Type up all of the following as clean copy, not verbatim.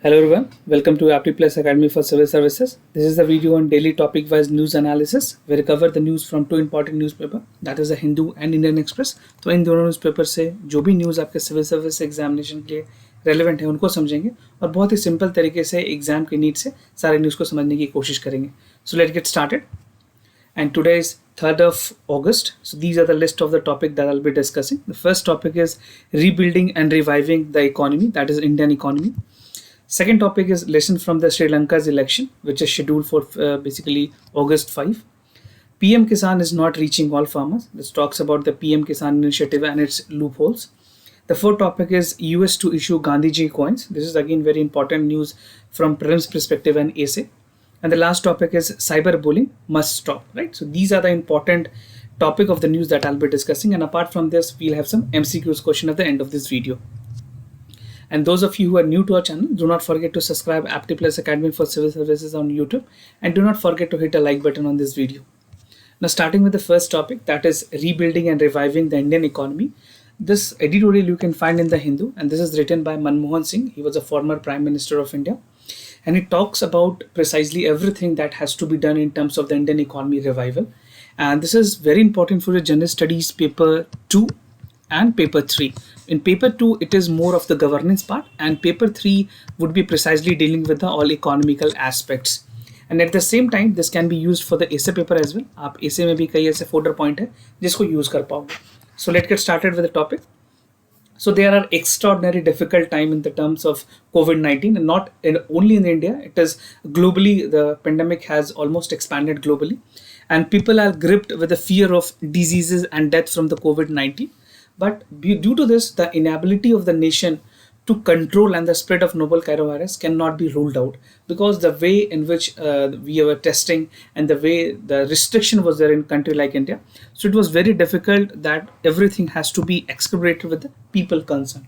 Hello everyone, welcome to Apti Plus Academy for Civil Services. This is the video on daily topic-wise news analysis where we cover the news from two important newspaper, that is the Hindu and Indian Express. तो इन दोनों newspaper से जो भी news आपके civil service examination के relevant है उनको समझेंगे और बहुत ही सिंपल तरीके से एग्जाम के नीड से सारे न्यूज़ को समझने की कोशिश करेंगे. So let's get started. And today is 3rd of August. So these are the list of the topic that I'll be discussing. The first topic is rebuilding and reviving the economy, that is Indian economy. Second topic is lesson from the Sri Lanka's election, which is scheduled for basically August 5. PM Kisan is not reaching all farmers. This talks about the PM Kisan initiative and its loopholes. The fourth topic is US to issue Gandhiji coins. This is again very important news from Prem's perspective and essay. And the last topic is cyberbullying must stop, right? So these are the important topic of the news that I'll be discussing. And apart from this, we'll have some MCQs question at the end of this video. And those of you who are new to our channel, do not forget to subscribe Apti Plus Academy for Civil Services on YouTube, and do not forget to hit a like button on this video. Now starting with the first topic, that is rebuilding and reviving the Indian economy. This editorial you can find in the Hindu, and this is written by Manmohan Singh. He was a former Prime Minister of India, and it talks about precisely everything that has to be done in terms of the Indian economy revival. And this is very important for the General Studies paper 2 and paper 3. In paper 2 it is more of the governance part, and paper 3 would be precisely dealing with the all economical aspects. And at the same time this can be used for the essay paper as well. आप essay में भी कई ऐसे folder point है जिसको use कर पाओगे. So let's get started with the topic. So there are extraordinary difficult time in the terms of COVID-19, and not only in India, it is globally. The pandemic has almost expanded globally, and people are gripped with the fear of diseases and death from the COVID-19. But due to this, the inability of the nation to control and the spread of novel coronavirus cannot be ruled out, because the way in which we were testing and the way the restriction was there in country like India, so it was very difficult that everything has to be excavated with the people concerned.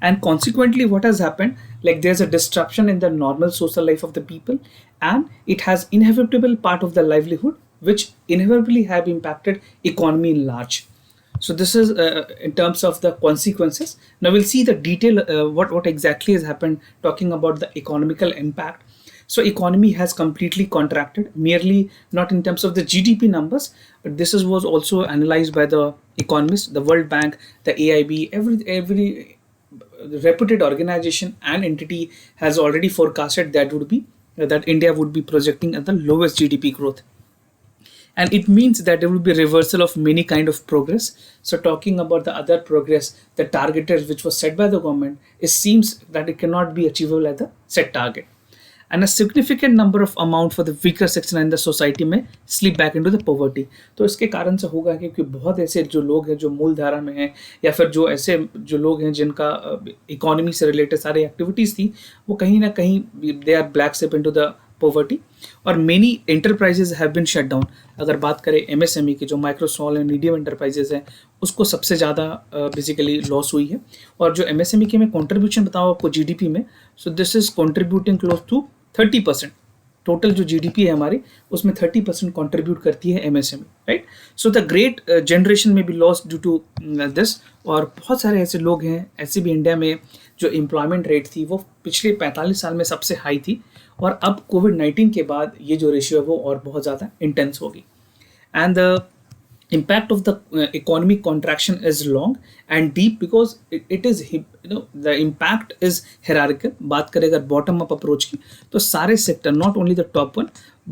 And consequently what has happened, like there's a disruption in the normal social life of the people, and it has inevitable part of the livelihood which inevitably have impacted economy in large. So this is in terms of the consequences. Now we'll see the detail what exactly has happened, talking about the economical impact. So economy has completely contracted, merely not in terms of the GDP numbers, but this was also analyzed by the economists, the World Bank, the AIB, every reputed organization and entity has already forecasted that India would be projecting at the lowest GDP growth. And it means that there will be reversal of many kind of progress. So talking about the other progress, the targeted which was set by the government, it seems that it cannot be achievable at the set target. And a significant number of amount for the weaker section in the society में slip back into the poverty. तो इसके कारण से होगा क्योंकि बहुत ऐसे जो लोग हैं जो मूल धारा में हैं, या फिर जो ऐसे जो लोग हैं जिनका इकोनॉमी से रिलेटेड सारी एक्टिविटीज़ थी, वो कहीं ना कहीं they are black slip into the poverty, और many enterprises have been shut down. अगर बात करें एमएसएमई की, जो micro small and medium enterprises हैं, उसको सबसे ज़्यादा बेसिकली लॉस हुई है. और जो एमएसएमई की मैं कंट्रीब्यूशन बताऊँ आपको जीडीपी में, so this is contributing close to 30%. Total जो जीडीपी है हमारी, उसमें 30% कंट्रीब्यूट करती है MSME, right. So the great generation में भी लॉस ड्यू टू दिस. और बहुत सारे ऐसे लोग हैं, ऐसे भी इंडिया में जो एम्प्लॉयमेंट रेट थी वो पिछले 45 साल में सबसे हाई थी, और अब कोविड-19 के बाद ये जो रेशियो है वो और बहुत ज़्यादा इंटेंस होगी. And the impact of the economic contraction is long and deep, because it is the impact is hierarchical. बात करें अगर बॉटम अप अप्रोच की, तो सारे sector, not only the top one,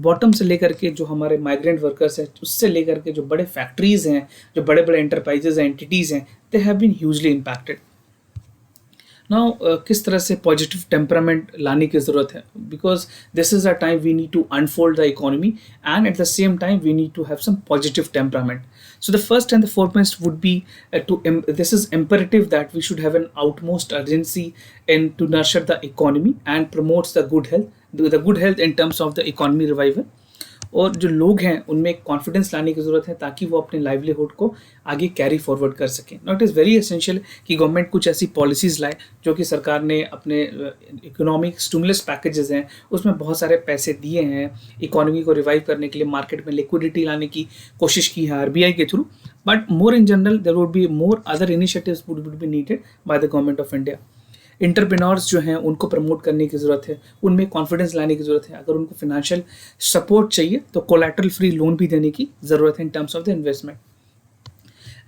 bottom से लेकर के जो हमारे माइग्रेंट वर्कर्स हैं, उससे लेकर के जो बड़े फैक्ट्रीज हैं, जो बड़े बड़े एंटरप्राइजेज हैं, एंटिटीज़ हैं, they have been hugely impacted. Now किस तरह से पॉजिटिव टेम्परामेंट लाने की ज़रूरत है, because this is a time we need to unfold the economy, and at the same time we need to have some positive temperament. So the first and the foremost would be this is imperative that we should have an utmost urgency in to nurture the economy and promotes the good health in terms of the economy revival. और जो लोग हैं उनमें एक confidence लाने की ज़रूरत है ताकि वो अपने लाइवलीहुड को आगे कैरी फॉरवर्ड कर सकें. नॉट इज़ वेरी एसेंशियल कि गवर्नमेंट कुछ ऐसी पॉलिसीज़ लाए, जो कि सरकार ने अपने इकोनॉमिक स्टिमुलस पैकेजेस हैं उसमें बहुत सारे पैसे दिए हैं, इकोनॉमी को रिवाइव करने के लिए मार्केट में लिक्विडिटी लाने की कोशिश की है आरबीआई के through. But more in general there would be more other initiatives would be needed by the government of India. Entrepreneurs जो हैं उनको प्रमोट करने की ज़रूरत है, उनमें कॉन्फिडेंस लाने की ज़रूरत है। अगर उनको फाइनेंशियल सपोर्ट चाहिए तो कोलैटरल फ्री लोन भी देने की ज़रूरत है in terms of the investment.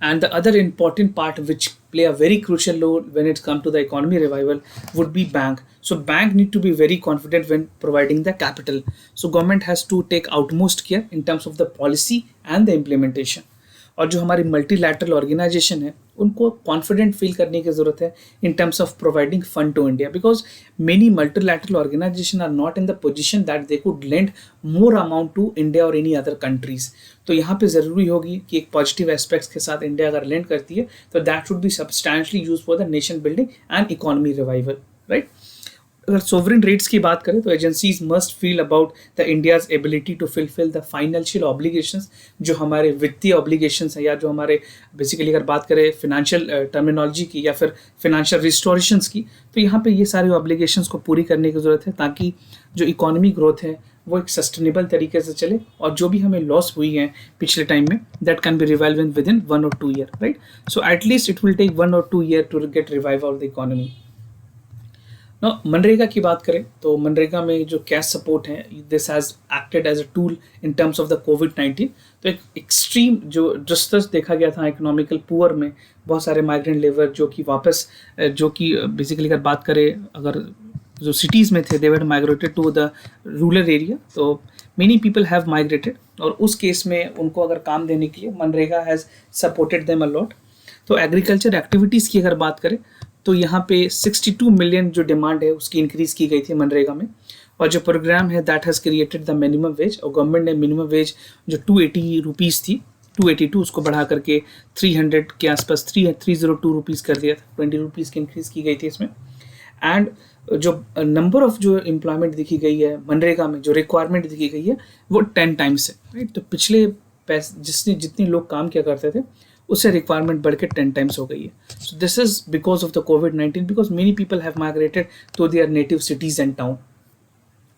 And the other important part which play a very crucial role when it comes to the economy revival would be bank. So bank need to be very confident when providing the capital. So government has to take utmost care in terms of the policy and the implementation. और जो हमारी multilateral organisation है उनको confident feel करने की ज़रूरत है in terms of providing fund to India, because many multilateral organisation are not in the position that they could lend more amount to India और एनी अदर कंट्रीज। तो यहाँ पे ज़रूरी होगी कि एक पॉजिटिव एस्पेक्ट्स के साथ इंडिया अगर लेंड करती है तो that should be substantially use for the nation building and economy revival, right. अगर सोवरेन रेट्स की बात करें तो agencies must feel about the India's ability to fulfil the financial obligations, जो हमारे वित्तीय ऑब्लिगेशंस हैं या जो हमारे बेसिकली अगर बात करें फिनेंशियल टर्मिनोलॉजी की या फिर फिनेंशियल रिस्टोरेशंस की, तो यहाँ पे ये सारी ऑब्लिगेशंस को पूरी करने की ज़रूरत है ताकि जो इकोनॉमी ग्रोथ है वो एक सस्टेनेबल तरीके से चले और जो भी हमें लॉस हुई है पिछले टाइम में that can be revive with in 1 or 2 year, right. So at least it will take 1 or 2 year to get revive of the economy. ना मनरेगा की बात करें तो मनरेगा में जो कैश सपोर्ट है this has acted as a tool in terms of the कोविड-19। तो एक एक्सट्रीम जो जिस तरह देखा गया था इकोनॉमिकल पुअर में बहुत सारे माइग्रेंट लेबर जो कि वापस जो कि बेसिकली अगर बात करें अगर जो सिटीज़ में थे they were migrated to the rural area, तो मेनी पीपल हैव माइग्रेटेड और उस केस में उनको अगर काम देने के लिए MNREGA has supported them a lot. तो एग्रीकल्चर एक्टिविटीज़ की अगर बात करें तो यहाँ पे 62 मिलियन जो डिमांड है उसकी इंक्रीज़ की गई थी मनरेगा में, और जो प्रोग्राम है that has created the minimum wage, और गवर्नमेंट ने मिनिमम वेज जो 280 रुपीज़ थी 282 उसको बढ़ा करके 300 के आसपास 302 रुपीज़ कर दिया था, 20 रुपीज़ की इंक्रीज़ की गई थी इसमें। एंड जो नंबर ऑफ जो एम्प्लॉयमेंट दिखी गई है मनरेगा में, जो रिक्वायरमेंट दिखी गई है वो 10 टाइम्स है, राइट। तो पिछले जितने लोग काम किया करते थे उससे रिक्वायरमेंट बढ़ के 10 टाइम्स हो गई है। So this is because of the कोविड-19, because many people have migrated to their native cities and town.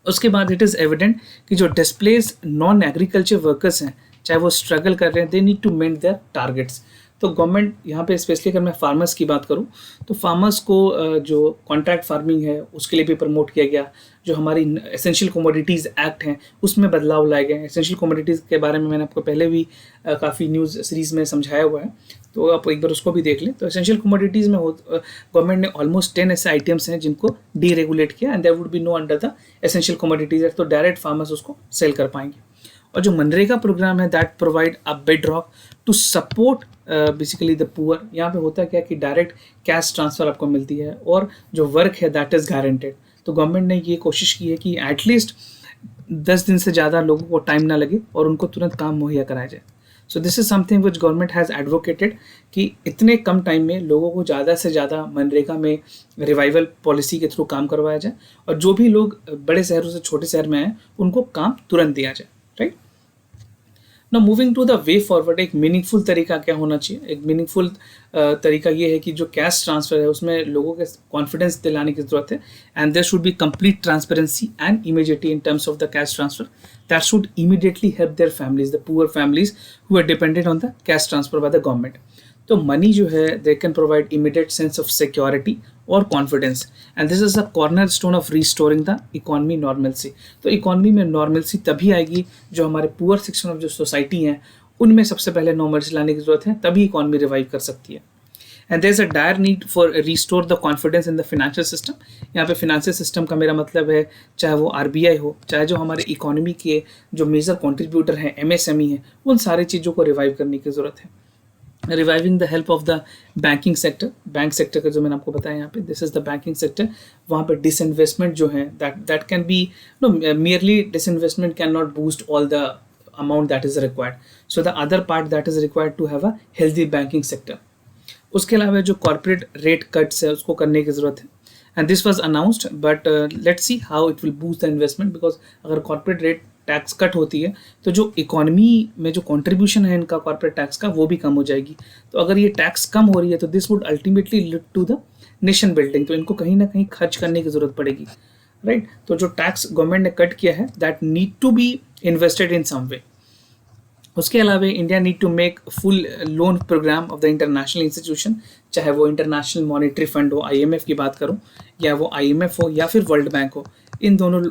उसके बाद इट इज़ एविडेंट कि जो डिस्प्लेस नॉन एग्रीकल्चर वर्कर्स हैं चाहे वो स्ट्रगल कर रहे हैं, they need to met their targets. तो गवर्नमेंट यहाँ पे स्पेशली अगर मैं फार्मर्स की बात करूँ तो फार्मर्स को जो कॉन्ट्रैक्ट फार्मिंग है उसके लिए भी प्रमोट किया गया। जो हमारी एसेंशियल कमोडिटीज़ एक्ट हैं उसमें बदलाव लाए गए। एसेंशियल कमोडिटीज़ के बारे में मैंने आपको पहले भी काफ़ी न्यूज़ सीरीज़ में समझाया हुआ है, तो आप एक बार उसको भी देख लें। तो एसेंशियल कमोडिटीज़ में गवर्नमेंट ने ऑलमोस्ट 10 ऐसे आइटम्स हैं जिनको डीरेगुलेट किया and there would be no under the essential commodities act, तो डायरेक्ट फार्मर्स उसको सेल कर पाएंगे। और जो मनरेगा प्रोग्राम है that provide a bedrock to support basically the poor. यहाँ पे होता क्या कि डायरेक्ट कैश ट्रांसफ़र आपको मिलती है और जो वर्क है दैट इज़ गारंटेड। तो गवर्नमेंट ने ये कोशिश की है कि एटलीस्ट 10 दिन से ज़्यादा लोगों को टाइम ना लगे और उनको तुरंत काम मुहैया कराया जाए। So this is something which government has advocated कि इतने कम टाइम में लोगों को ज़्यादा से ज़्यादा मनरेगा में रिवाइवल पॉलिसी के थ्रू काम करवाया जाए और जो भी लोग बड़े शहरों से छोटे शहर में हैं उनको काम तुरंत दिया जाए, राइट। ना moving to the way forward, एक मीनिंगफुल तरीका क्या होना चाहिए। एक मीनिंगफुल तरीका ये है कि जो कैश ट्रांसफ़र है उसमें लोगों के कॉन्फिडेंस दिलाने की ज़रूरत है and there should be complete transparency and immediately in terms of the cash transfer that should immediately help their families, the poor families who are dependent on the cash transfer by the government. तो money जो है they can provide immediate sense of security और confidence and this is a corner stone of restoring the economy normalcy. तो economy में normalcy तभी आएगी जो हमारे पुअर सेक्शन ऑफ जो सोसाइटी हैं उनमें सबसे पहले नॉर्मलसी लाने की जरूरत है, तभी इकोनॉमी रिवाइव कर सकती है। And there is a dire need for restore the confidence in the financial system. यहाँ पे फाइनेंशियल सिस्टम का मेरा मतलब है चाहे वो आरबीआई हो, चाहे जो हमारे इकोनॉमी के जो मेजर कॉन्ट्रीब्यूटर हैं एमएसएमई हैं, उन सारी चीज़ों को रिवाइव करने की ज़रूरत है। Reviving the help of the banking sector, bank sector का जो मैंने आपको बताया यहाँ पे this is the banking sector. वहाँ पे डिसइन्वेस्टमेंट जो है that can be no merely disinvestment can not boost all the amount that is required, so the other part that is required to have a healthy banking sector। उसके अलावा जो corporate rate cuts है उसको करने की ज़रूरत है and this was announced but let's see how it will boost the investment, because अगर कॉर्पोरेट रेट टैक्स कट होती है तो जो इकोनॉमी में जो कंट्रीब्यूशन है इनका कॉर्पोरेट टैक्स का वो भी कम हो जाएगी। तो अगर ये टैक्स कम हो रही है तो this would ultimately lead to the nation building, तो इनको कहीं ना कहीं खर्च करने की ज़रूरत पड़ेगी, राइट। तो जो टैक्स गवर्नमेंट ने कट किया है that need to be invested in some way. उसके अलावा India need to make full loan program of the international institution, चाहे वो इंटरनेशनल मॉनेटरी फंड हो, IMF की बात करूं, या वो IMF हो या फिर वर्ल्ड बैंक हो, इन दोनों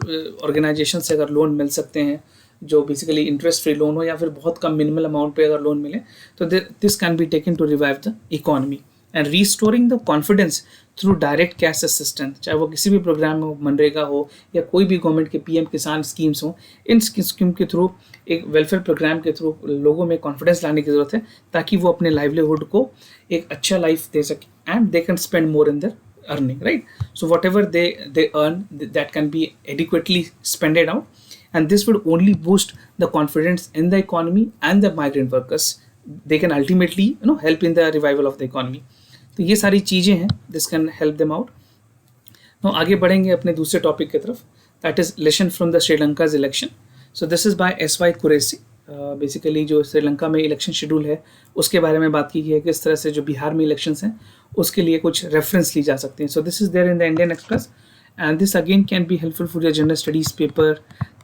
ऑर्गेनाइजेशन से अगर लोन मिल सकते हैं जो बेसिकली इंटरेस्ट फ्री लोन हो या फिर बहुत कम मिनिमल अमाउंट पे अगर लोन मिले, तो this can be taken to revive the economy and restoring the confidence through direct cash assistance, चाहे वो किसी भी प्रोग्राम हो, मनरेगा हो या कोई भी गवर्नमेंट के PM किसान स्कीम्स हो, इन स्कीम के थ्रू, एक वेलफेयर प्रोग्राम के थ्रू लोगों में कॉन्फिडेंस लाने की ज़रूरत है ताकि वो अपने लाइवलीहुड को एक अच्छा लाइफ दे सके and they can spend more in their earning, right? So whatever they earn, that can be adequately spended out, and this would only boost the confidence in the economy and the migrant workers. They can ultimately help in the revival of the economy. तो ये सारी चीज़ें हैं, this can help them out. Now आगे बढ़ेंगे अपने दूसरे topic की तरफ, that is lesson from the Sri Lanka's election. So this is by SY Qureshi. Basically जो श्रीलंका में इलेक्शन शेड्यूल है उसके बारे में बात की गई है, किस तरह से जो बिहार में इलेक्शंस हैं उसके लिए कुछ रेफरेंस ली जा सकती हैं. So this is there in the Indian Express and this again can be helpful for your general studies paper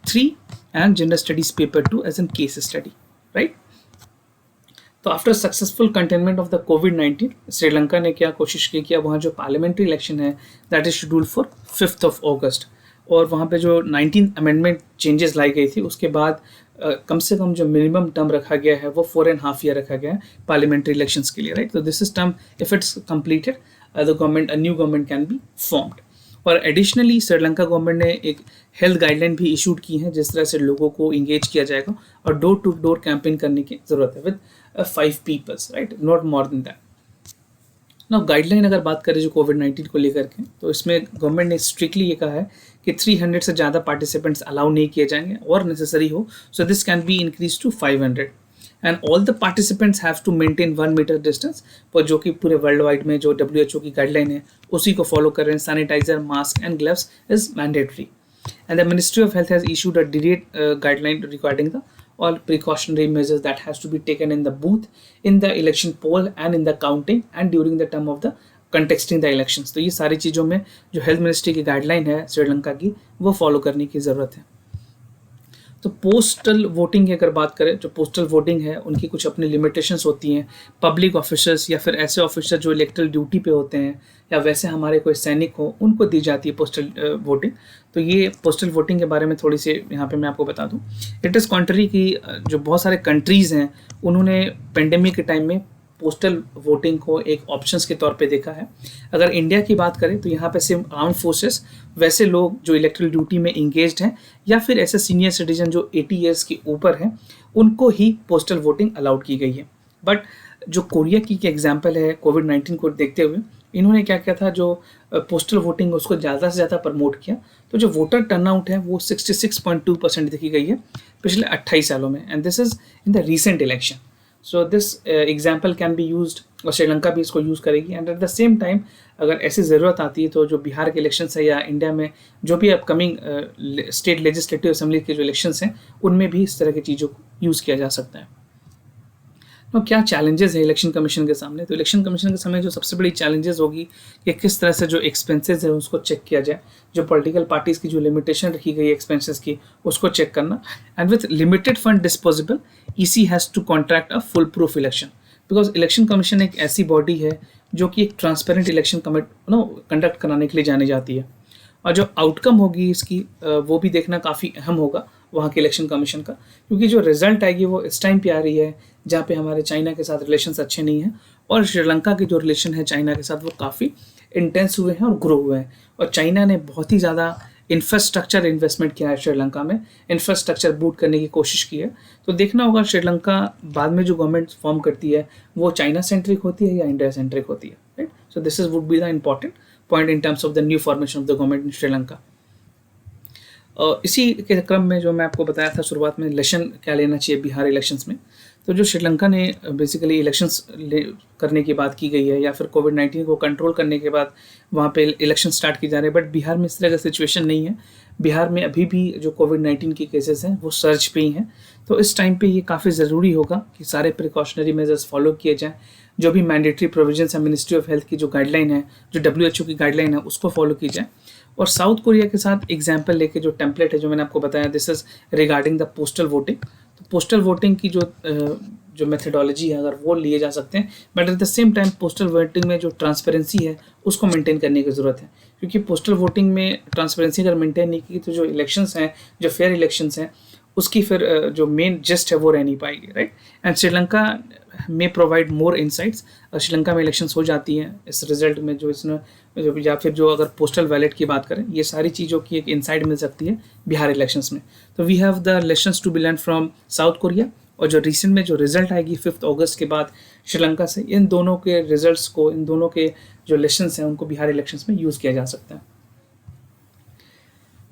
3 and general studies paper 2 as an case study, right. तो after successful containment of the कोविड-19, श्रीलंका ने क्या कोशिश की कि वहाँ जो parliamentary election है that is schedule for 5 August, और वहाँ पे जो 19th अमेंडमेंट चेंजेस लाई गई थी उसके बाद कम से कम जो मिनिमम टर्म रखा गया है वो 4.5 ईयर रखा गया है पार्लियामेंट्री इलेक्शंस के लिए, राइट. तो this is term, if it's completed the government, a new government can be formed. और एडिशनली श्रीलंका गवर्नमेंट ने एक हेल्थ गाइडलाइन भी इशूड की है जिस तरह से लोगों को इंगेज किया जाएगा और डोर टू डोर कैंपेन करने की जरूरत है with 5 peoples, right, not more than that. ना गाइडलाइन अगर बात करें जो कोविड-19 को लेकर के, तो इसमें गवर्नमेंट ने स्ट्रिक्टली ये कहा है कि 300 से ज़्यादा पार्टिसिपेंट्स अलाउ नहीं किए जाएंगे और नेसेसरी हो so this can be increase to 500 and all the participants have to maintain 1 metre distance, पर जो कि पूरे वर्ल्ड वाइड में जो WHO की गाइडलाइन है उसी को फॉलो कर रहे हैं. Sanitiser, mask and gloves is mandatory and the ministry of health has issued a detailed guideline regarding the all precautionary measures that has to be taken in the booth, in the election poll and in the counting and during the term of the contesting the elections. तो ये सारी चीज़ों में जो health ministry की guideline है श्रीलंका की वो फॉलो करने की ज़रूरत है. तो पोस्टल वोटिंग की अगर बात करें, जो पोस्टल वोटिंग है उनकी कुछ अपनी लिमिटेशंस होती हैं. पब्लिक ऑफिसर्स या फिर ऐसे ऑफिसर जो इलेक्ट्रल ड्यूटी पे होते हैं या वैसे हमारे कोई सैनिक हो उनको दी जाती है पोस्टल वोटिंग. तो ये पोस्टल वोटिंग के बारे में थोड़ी सी यहाँ पे मैं आपको बता दूँ. इट इज़ कॉन्ट्री की जो बहुत सारे कंट्रीज़ हैं उन्होंने पेंडेमिक के टाइम में पोस्टल वोटिंग को एक ऑप्शंस के तौर पे देखा है. अगर इंडिया की बात करें तो यहाँ पे सिर्फ आर्म फोर्सेस, वैसे लोग जो इलेक्ट्रल ड्यूटी में इंगेज्ड हैं या फिर ऐसे सीनियर सिटीजन जो 80 ईयर्स के ऊपर हैं उनको ही पोस्टल वोटिंग अलाउड की गई है. बट जो कोरिया की एग्जाम्पल है कोविड-19 को देखते हुए, इन्होंने क्या किया था, जो पोस्टल वोटिंग उसको ज़्यादा से ज़्यादा प्रमोट किया. तो जो वोटर टर्नआउट है वो 66.2% देखी गई है पिछले 28 सालों में and this is in the recent election. So this example can be used और श्रीलंका भी इसको यूज़ करेगी. And at the same time अगर ऐसी ज़रूरत आती है तो जो बिहार के इलेक्शन है या इंडिया में जो भी अपकमिंग स्टेट लेजिस्लेटिव असेंबली के जो इलेक्शंस हैं उनमें भी इस तरह की चीज़ों को यूज़ किया जा सकता है. तो क्या चैलेंजेस है इलेक्शन कमीशन के सामने? तो इलेक्शन कमीशन के सामने जो सबसे बड़ी चैलेंजेस होगी कि किस तरह से जो एक्सपेंसेस है उसको चेक किया जाए, जो पॉलिटिकल पार्टीज़ की जो लिमिटेशन रखी गई है एक्सपेंसेस की उसको चेक करना. And with limited fund disposable EC has to contract a full proof election, because election commission एक ऐसी बॉडी है जो कि एक ट्रांसपेरेंट इलेक्शन कंडक्ट कराने के लिए जानी जाती है. और जो आउटकम होगी इसकी वो भी देखना काफ़ी अहम होगा वहाँ के इलेक्शन कमीशन का, क्योंकि जो रिजल्ट आएगी वो इस टाइम पे आ रही है जहाँ पे हमारे चाइना के साथ रिलेशंस अच्छे नहीं हैं और श्रीलंका के जो रिलेशन है चाइना के साथ वो काफ़ी इंटेंस हुए हैं और ग्रो हुए हैं. और चाइना ने बहुत ही ज़्यादा इंफ्रास्ट्रक्चर इन्वेस्टमेंट किया है श्रीलंका में, इंफ्रास्ट्रक्चर बूट करने की कोशिश की है. तो देखना होगा श्रीलंका बाद में जो गवर्नमेंट फॉर्म करती है वो चाइना सेंट्रिक होती है या इंडिया सेंट्रिक होती है, right. So this is would be the important point in terms of the new formation of the government in Sri Lanka. इसी के क्रम में जो मैं आपको बताया था शुरुआत में, लेसन क्या लेना चाहिए बिहार इलेक्शंस में. तो जो श्रीलंका ने बेसिकली इलेक्शंस करने की बात की गई है या फिर कोविड-19 को कंट्रोल करने के बाद वहाँ पे इलेक्शन स्टार्ट किए जा रहे हैं, बट बिहार में इस तरह का सिचुएशन नहीं है. बिहार में अभी भी जो कोविड-19 के केसेस हैं वो सर्ज पे ही हैं. तो इस टाइम पे ये काफ़ी ज़रूरी होगा कि सारे प्रिकॉशनरी मेजर्स फॉलो किए जाएँ. जो भी मैंडेटरी प्रोविजंस है मिनिस्ट्री ऑफ हेल्थ की जो गाइडलाइन है, जो WHO की गाइडलाइन है उसको फॉलो की जाए. और साउथ कोरिया के साथ एग्जाम्पल लेके जो टेम्पलेट है जो मैंने आपको बताया, this is regarding the postal voting. तो पोस्टल वोटिंग की जो मेथडोलॉजी है अगर वो लिए जा सकते हैं, but at the same time postal voting में जो ट्रांसपेरेंसी है उसको मेंटेन करने की ज़रूरत है, क्योंकि पोस्टल वोटिंग में ट्रांसपेरेंसी अगर मेंटेन नहीं की तो जो इलेक्शंस हैं, जो फेयर इलेक्शंस हैं, उसकी फिर जो मेन जस्ट है वो रह नहीं पाएगी, राइट। एंड श्रीलंका में प्रोवाइड मोर इनसाइट्स। श्रीलंका में इलेक्शंस हो जाती हैं, इस रिजल्ट में जो इसने या फिर जो अगर पोस्टल बैलेट की बात करें, ये सारी चीज़ों की एक इनसाइट मिल सकती है बिहार इलेक्शंस में। तो we have the lessons to be learn from South Korea, और जो रिसेंट में जो रिजल्ट आएगी 5 अगस्त के बाद श्रीलंका से, इन दोनों के रिजल्ट्स को, इन दोनों के जो लेसन्स हैं उनको बिहार इलेक्शंस में यूज़ किया जा सकता है।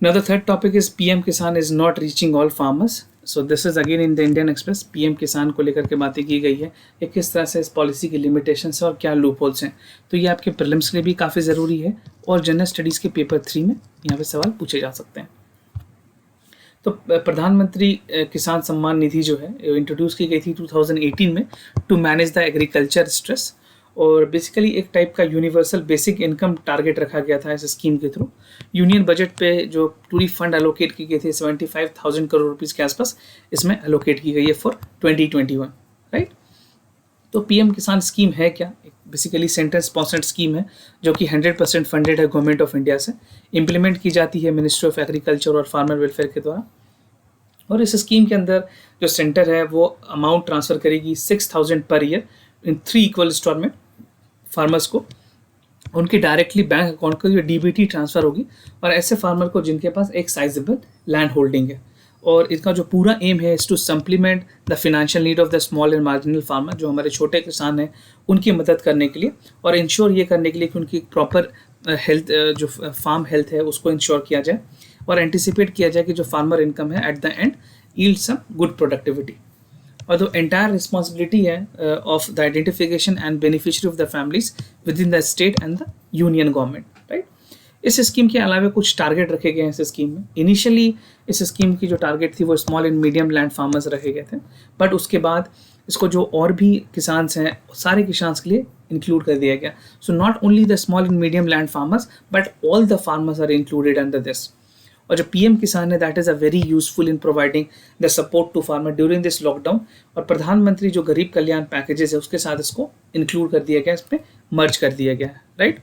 Now the third topic is PM Kisan is not reaching all farmers. So this is again in the Indian Express. PM किसान को लेकर के बातें की गई है कि किस तरह से इस पॉलिसी की लिमिटेशंस है और क्या लूप होल्स हैं। तो ये आपके प्रीलिम्स के लिए भी काफ़ी ज़रूरी है, और जनरल स्टडीज़ के पेपर 3 में यहाँ पे सवाल पूछे जा सकते हैं। तो प्रधानमंत्री किसान सम्मान निधि जो है इंट्रोड्यूस की गई थी 2018 में to manage the agriculture stress, और बेसिकली एक टाइप का यूनिवर्सल बेसिक इनकम टारगेट रखा गया था इस स्कीम के थ्रू। यूनियन बजट पे जो पूरी फंड एलोकेट की गई थी 75,000 करोड़ रुपीज़ के आसपास इसमें एलोकेट की गई है फॉर 2021, राइट। तो पीएम किसान स्कीम है क्या? बेसिकली सेंटर स्पॉन्सर्ड स्कीम है जो कि 100% फंडेड है गवर्नमेंट ऑफ इंडिया से, इम्प्लीमेंट की जाती है मिनिस्ट्री ऑफ एग्रीकल्चर और फार्मर वेलफेयर के द्वारा। और इस स्कीम के अंदर जो सेंटर है वो अमाउंट ट्रांसफ़र करेगी 6,000 per year in 3 equal instalment farmers को, उनकी डायरेक्टली बैंक अकाउंट को डीबीटी ट्रांसफ़र होगी, और ऐसे फार्मर को जिनके पास एक साइजेबल लैंड होल्डिंग है। और इसका जो पूरा एम है is to supplement the financial need of the small and marginal farmer, जो हमारे छोटे किसान हैं उनकी मदद करने के लिए, और इंश्योर ये करने के लिए कि उनकी प्रॉपर हेल्थ जो फार्म हेल्थ है उसको इंश्योर किया जाए, और एंटिसिपेट किया जाए कि जो फार्मर इनकम है at the end yield some good productivity. और जो एंटायर रिस्पॉन्सिबिलिटी है of the identification and beneficiary of the families with in the state and the union government, right. इस स्कीम के अलावा कुछ टारगेट रखे गए हैं इस स्कीम में। इनिशियली इस स्कीम की जो टारगेट थी वो small and medium land farmers रखे गए थे, बट उसके बाद इसको जो और भी किसान हैं सारे किसान के लिए इंक्लूड कर दिया गया। So not only the small and medium land farmers but all the farmers are included under this. और जो पीएम किसान है that is a very useful in providing the support to farmer during this lockdown, और प्रधानमंत्री जो गरीब कल्याण packages है उसके साथ इसको इंक्लूड कर दिया गया, इसमें मर्ज कर दिया गया है, right.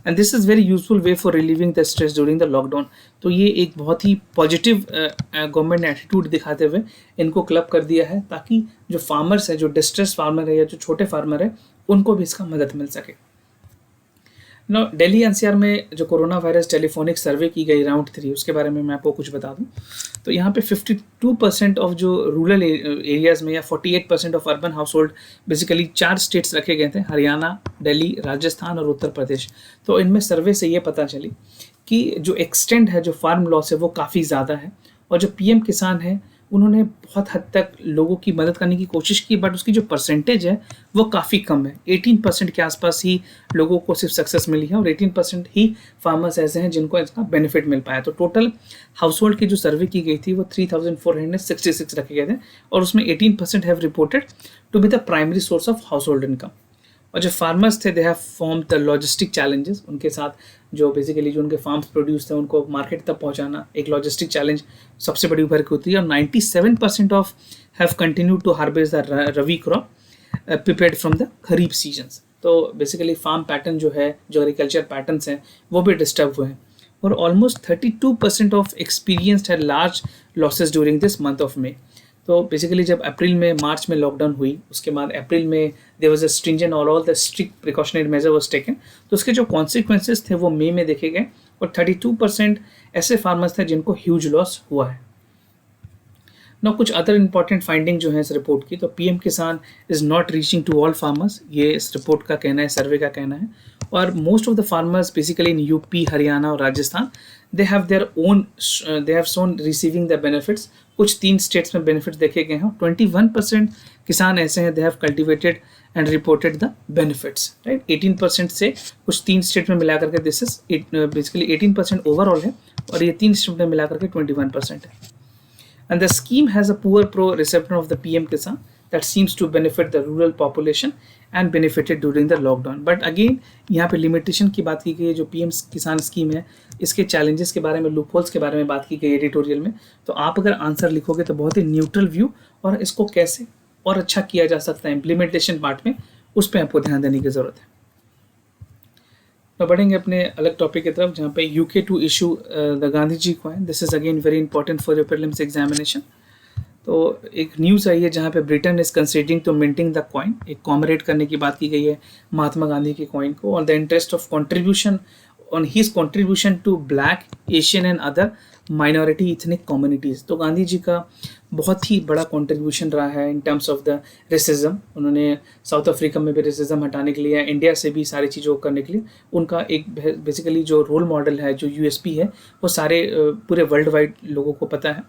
And this is very useful way for relieving the stress during the lockdown. तो ये एक बहुत ही पॉजिटिव गवर्नमेंट ने एटीट्यूड दिखाते हुए इनको क्लब कर दिया है, ताकि जो फार्मर्स है, जो डिस्ट्रेस फार्मर है या जो छोटे फार्मर है, उनको भी इसका मदद मिल सके। नो दिल्ली एनसीआर में जो कोरोना वायरस टेलीफोनिक सर्वे की गई राउंड 3, उसके बारे में मैं आपको कुछ बता दूं। तो यहाँ पे 52% ऑफ जो रूरल एरियाज़ में या 48% of urban house hold, basically 4 states रखे गए थे, हरियाणा, दिल्ली, राजस्थान और उत्तर प्रदेश। तो इनमें सर्वे से ये पता चली कि जो एक्सटेंट है, जो फार्म लॉस है वो काफ़ी ज़्यादा है, और जो पीएम किसान है उन्होंने बहुत हद तक लोगों की मदद करने की कोशिश की, बट उसकी जो परसेंटेज है वो काफ़ी कम है। 18% के आसपास ही लोगों को सिर्फ सक्सेस मिली है, और 18% ही फार्मर्स ऐसे हैं जिनको इसका बेनिफिट मिल पाया। तो टोटल हाउस होल्ड की जो सर्वे की गई थी वो 3,466 रखे गए थे, और उसमें 18% have reported to be the primary source of household income. और जो फार्मर्स थे they have form the logistic challenges, उनके साथ जो बेसिकली जो उनके फार्म्स प्रोड्यूस थे उनको मार्केट तक पहुंचाना एक लॉजिस्टिक चैलेंज सबसे बड़ी उभर की होती है। और 97% of have continue to harvest the rabi crop prepared from the kharif seasons. तो बेसिकली फार्म पैटर्न जो है, जो एग्रीकल्चर पैटर्न्स हैं वो भी डिस्टर्ब हुए हैं, और almost 32% of experienced had large losses during this month of May. तो बेसिकली जब अप्रैल में, मार्च में लॉकडाउन हुई, उसके बाद अप्रैल में there was a stringent all the strict precautionary measure was taken, तो उसके जो कॉन्सिक्वेंसेस थे वो मई में देखे गए, और 32% ऐसे फार्मर्स थे जिनको ह्यूज लॉस हुआ है। ना कुछ अदर इंपॉर्टेंट फाइंडिंग जो है इस रिपोर्ट की, तो PM Kisan is not reaching to all farmers, ये इस रिपोर्ट का कहना है, सर्वे का कहना है। और most of the farmers basically in UP, Haryana और Rajasthan they have their own, they have sown receiving the benefits. कुछ 3 स्टेट्स में बेनिफिट्स देखे गए हैं। 21% किसान ऐसे हैं they have cultivated and reported the benefits, right. 18% से कुछ 3 स्टेट में मिला करके दिस इज बेसिकली 18% ओवरऑल है, और ये 3 स्टेट में मिला करके 21% है। And the scheme has a poor pro reception of the PM Kisan. that seems to benefit the rural population and benefited during the lockdown. But again यहाँ पे limitation की बात की गई है, जो पीएम किसान स्कीम है इसके चैलेंजेस के बारे में, लूपहोल्स के बारे में बात की गई एडिटोरियल में. तो आप अगर आंसर लिखोगे तो बहुत ही न्यूट्रल व्यू और इसको कैसे और अच्छा किया जा सकता है इम्प्लीमेंटेशन पार्ट में, उस पर आपको ध्यान देने की ज़रूरत है. तो बढ़ेंगे अपने अलग टॉपिक की तरफ, जहाँ पे UK to issue the Gandhi ji coin. This is again very important for your prelims examination. तो एक न्यूज़ आई है जहाँ पे Britain is considering to minting the coin. एक कॉमरेड करने की बात की गई है महात्मा गांधी के कॉइन को, on the interest of contribution on his contribution to black, Asian and other minority ethnic communities. तो गांधी जी का बहुत ही बड़ा कंट्रीब्यूशन रहा है in terms of the racism. उन्होंने साउथ अफ्रीका में भी रेसिज्म हटाने के लिए, इंडिया से भी सारी चीज़ों को करने के लिए उनका एक बेसिकली जो रोल मॉडल है, जो यूएसपी है, वो सारे पूरे वर्ल्ड वाइड लोगों को पता है.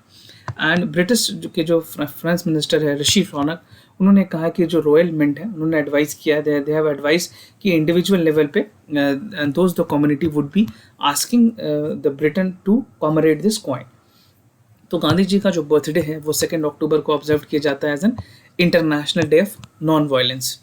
एंड ब्रिटिश के जो फ्रांस मिनिस्टर है ऋषि सुनक, उन्होंने कहा कि जो रॉयल मिंट है, उन्होंने एडवाइस किया, दे हैव एडवाइस कि इंडिविजुअल लेवल पे those the community would be asking the Britain to commemorate this coin. तो गांधी जी का जो बर्थडे है वो 2 अक्टूबर को ऑब्जर्व किया जाता है as an international day of non violence.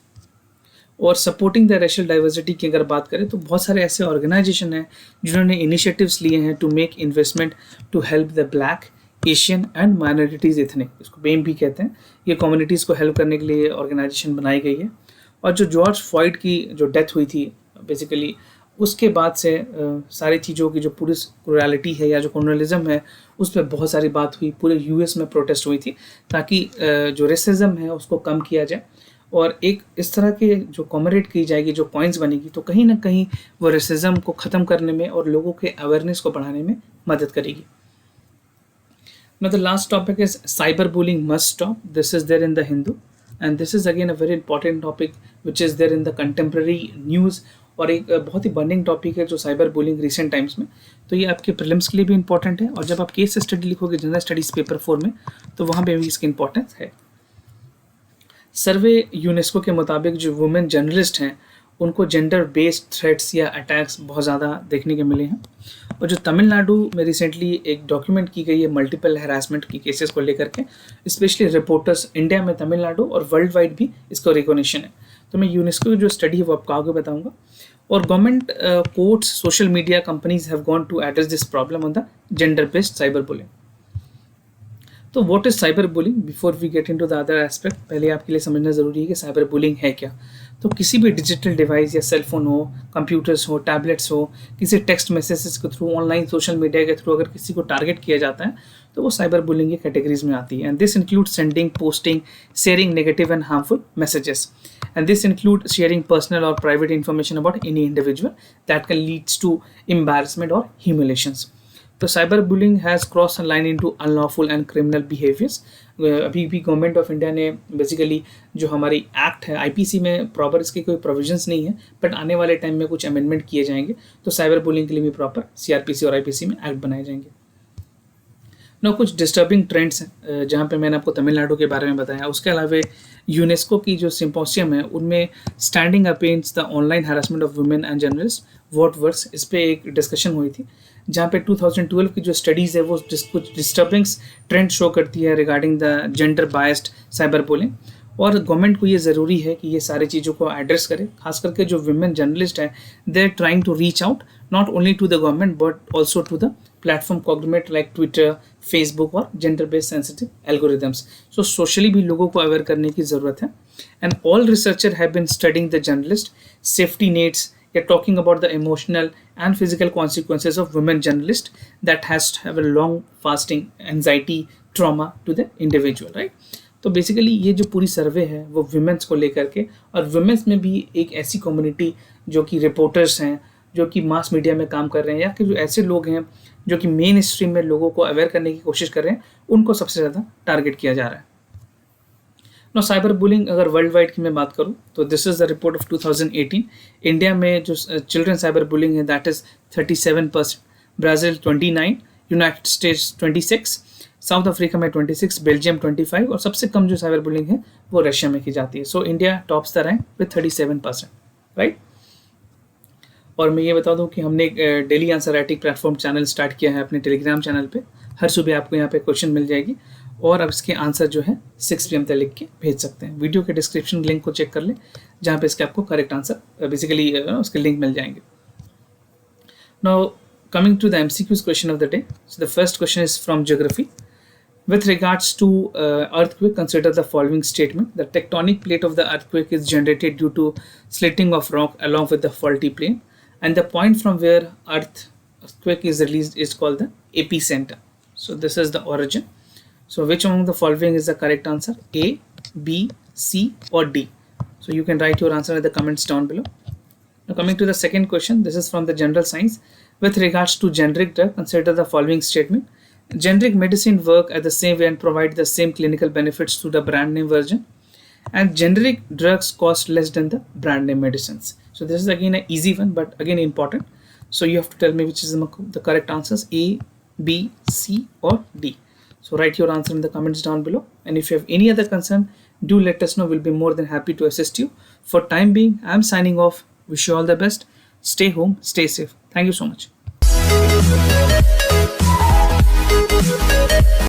और सपोर्टिंग द रेशियल डाइवर्सिटी की अगर बात करें तो बहुत सारे ऐसे ऑर्गेनाइजेशन हैं जिन्होंने इनिशिएटिव्स लिए हैं to make investment to help the black, Asian and minorities ethnic, इसको बेम भी कहते हैं. ये कम्युनिटीज़ को हेल्प करने के लिए ऑर्गेनाइजेशन बनाई गई है. और जो जॉर्ज फ्लॉयड की जो डेथ हुई थी बेसिकली, उसके बाद से सारी चीज़ों की जो पूरी क्रूरलिटी है या जो कॉलोनियलिज्म है उस पर बहुत सारी बात हुई. पूरे यूएस में प्रोटेस्ट हुई थी ताकि जो रेसिज्म है उसको कम किया जाए, और एक इस तरह के जो कॉमरेट की जाएगी, जो कॉइन्स बनेगी, तो कहीं ना कहीं वो रेसिज्म को ख़त्म करने में और लोगों के अवेयरनेस को बढ़ाने में मदद करेगी. Now the last topic is cyberbullying must stop. This is there in the Hindu, and this is again a very important topic which is there in the contemporary news. और एक बहुत ही बर्निंग टॉपिक है जो cyber bullying recent times में. तो ये आपके prelims के लिए भी इंपॉर्टेंट है, और जब आप केस स्टडी लिखोगे जनरल स्टडीज पेपर 4 में, तो वहाँ पे भी इसकी इंपॉर्टेंस है. सर्वे यूनेस्को के मुताबिक जो वुमेन जर्नलिस्ट हैं उनको जेंडर बेस्ड थ्रेट्स या अटैक्स बहुत ज़्यादा देखने के मिले हैं. और जो तमिलनाडु में रिसेंटली एक डॉक्यूमेंट की गई है मल्टीपल हैरासमेंट की केसेस को लेकर के, स्पेशली रिपोर्टर्स इंडिया में, तमिलनाडु और वर्ल्ड वाइड भी इसको रिकॉग्निशन है. तो मैं यूनेस्को की जो स्टडी है वो आपको आगे बताऊंगा. और government, courts, social media companies have gone to address this problem on the gender based cyber bullying. तो what is cyber bullying? Before we get into the other aspect, पहले आपके लिए समझना ज़रूरी है कि साइबर बुलिंग है क्या. तो किसी भी डिजिटल डिवाइस या सेलफोन हो, कंप्यूटर्स हो, टैबलेट्स हो, किसी टेक्स्ट मैसेजेस के थ्रू, ऑनलाइन सोशल मीडिया के थ्रू अगर किसी को टारगेट किया जाता है तो वो साइबर बुलिंग की कैटेगरीज में आती है. And this include sending, posting, sharing negative and harmful messages. And this include sharing personal or private information about any individual that can leads to embarrassment or humiliations. तो cyber bullying has cross line into unlawful and criminal behaviours. अभी भी government of India ने basically जो हमारी act है IPC में proper इसके कोई प्रोविजंस नहीं है, बट आने वाले टाइम में कुछ अमेंडमेंट किए जाएंगे तो साइबर बुलिंग के लिए भी प्रॉपर सीआरपीसी और आईपीसी में एक्ट बनाए जाएंगे. कुछ डिस्टर्बिंग ट्रेंड्स हैं जहाँ पे मैंने आपको तमिलनाडु के बारे में बताया. उसके अलावा यूनेस्को की जो सिम्पोसियम है उनमें standing against the online harassment of women and journalist what works, इस पर एक डिस्कशन हुई थी जहाँ पे 2012 की जो स्टडीज़ है वो कुछ डिस्टर्बिंग्स ट्रेंड शो करती है regarding the gender biased cyber bullying. और गवर्नमेंट को ये ज़रूरी है कि ये सारी चीज़ों को एड्रेस करे. खास करके जो वुमेन जर्नलिस्ट हैं they are trying to reach out not only to the government but also to the platform कॉग्निमेट लाइक ट्विटर, फेसबुक और gender based sensitive algorithms. So socially भी लोगों को अवेयर करने की ज़रूरत है. And all researcher have been studying the journalist safety nets, या talking about the emotional and physical consequences of women journalists that has to have a long fasting anxiety trauma to the individual, right? तो basically ये जो पूरी सर्वे है वो women's को लेकर के, और वुमेन्स में भी एक ऐसी कम्युनिटी जो कि रिपोर्टर्स हैं, जो कि मास मीडिया में काम कर रहे हैं, या कि जो ऐसे लोग हैं जो कि मेन स्ट्रीम में लोगों को अवेयर करने की कोशिश कर रहे हैं, उनको सबसे ज़्यादा टारगेट किया जा रहा है. नो साइबर बुलिंग अगर वर्ल्ड वाइड की मैं बात करूँ तो this is the report of 2018. India में जो चिल्ड्रन साइबर बुलिंग है that is 37%, Brazil 29, United states 26, south Africa में 26, बेल्जियम 25, और सबसे कम जो साइबर बुलिंग है वो रशिया में की जाती है. So India tops the rank with 37%, right. और मैं ये बता दूं कि हमने एक daily answer writing platform channel start किया है अपने टेलीग्राम चैनल पे. हर सुबह आपको यहाँ पे क्वेश्चन मिल जाएगी, और अब इसके आंसर जो है 6 PM तक लिख के भेज सकते हैं। वीडियो के डिस्क्रिप्शन लिंक को चेक कर लें, जहाँ पे इसके आपको करेक्ट आंसर बेसिकली उसके लिंक मिल जाएंगे। Now coming to the MCQs question of the day. So the first question is from geography. With regards to earthquake, consider the following statement. The tectonic plate of the earthquake is generated due to slitting of rock along with the faulty plane, and the point from where earthquake is released is called the epicenter. So this is the origin. So which among the following is the correct answer? A, B, C or D? So you can write your answer in the comments down below. Now coming to the second question, this is from the general science. With regards to generic drug, consider the following statement. Generic medicine work at the same way and provide the same clinical benefits to the brand name version, and generic drugs cost less than the brand name medicines. So this is again an easy one, but again important. So you have to tell me which is the correct answers, A, B, C or D. So write your answer in the comments down below, and if you have any other concern, do let us know. We'll be more than happy to assist you. For time being, I'm signing off. Wish you all the best. Stay home, stay safe. Thank you so much.